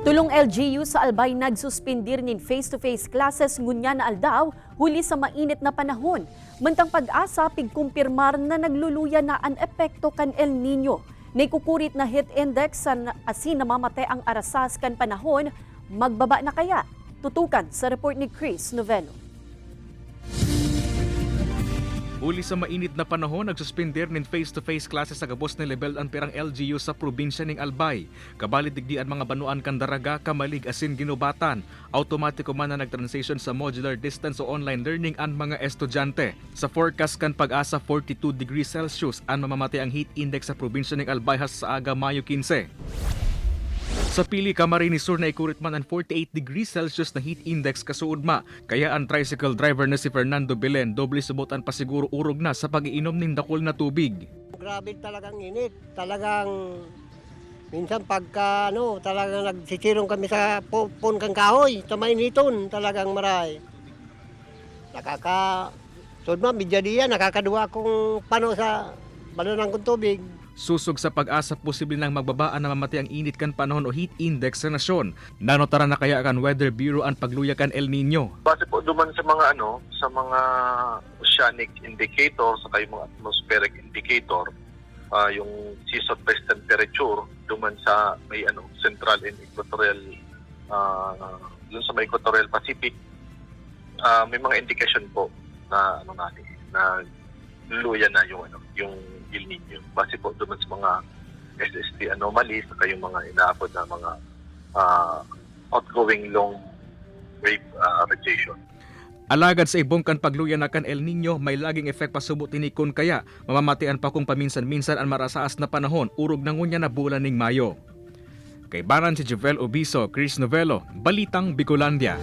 Tulong LGU sa Albay nagsuspindir nin face-to-face classes ngunya na aldaw huli sa mainit na panahon. Mantang pag-asa pigkumpirmar na nagluluya na ang epekto kan El Nino. Naikukurit na heat index asin namamatay ang arasas kan panahon, magbaba na kaya? Tutukan sa report ni Chris Novelo. Uli sa mainit na panahon, nagsuspender nin face-to-face classes sa gabos ni Lebel ang pirang LGU sa probinsya ning Albay. Kabalit digdian mga banuan kan daraga, kamalig asin ginubatan. Automatiko man na nagtransition sa modular distance o online learning ang mga estudyante. Sa forecast kan pag-asa 42 degrees Celsius ang mamamatay ang heat index sa probinsya ning Albay has sa aga Mayo 15. Sa Pili, Camarines Sur na ikurit man ang 48 degrees Celsius na heat index kasuod ma. Kaya ang tricycle driver na si Fernando Belen doble subutan pa siguro urog na sa pag-iinom ng dakol na tubig. Grabe talagang init. Talagang minsan pagka talagang nagsisirong kami sa pon kang kahoy, sa mainiton talagang maray. Sudma bidyadiya nakakaduwa kung pano sa balunan kong tubig. Susog sa pag-asa posible nang magbabaan na mamatay ang init kan panahon o heat index sa nasyon. Nanotara na kaya kan Weather Bureau ang pagluya kan El Nino. Base po duman sa mga sa mga oceanic indicator sa mga atmospheric indicator, yung sea surface temperature duman sa may central and equatorial dun sa may equatorial Pacific, may mga indication po na na luya na yung El Nino. Base po duman sa mga SST anomalies at yung mga inaabot na mga outgoing long wave radiation. Alagad sa ibong kan pagluya na kan El Nino, may laging effect pa subot tinikon kaya mamamatian pa kung paminsan-minsan ang marasaas na panahon urog na ngunya na bulan ning Mayo. Kay Baran si Jovel Obiso, Chris Novelo, Balitang Bicolandia.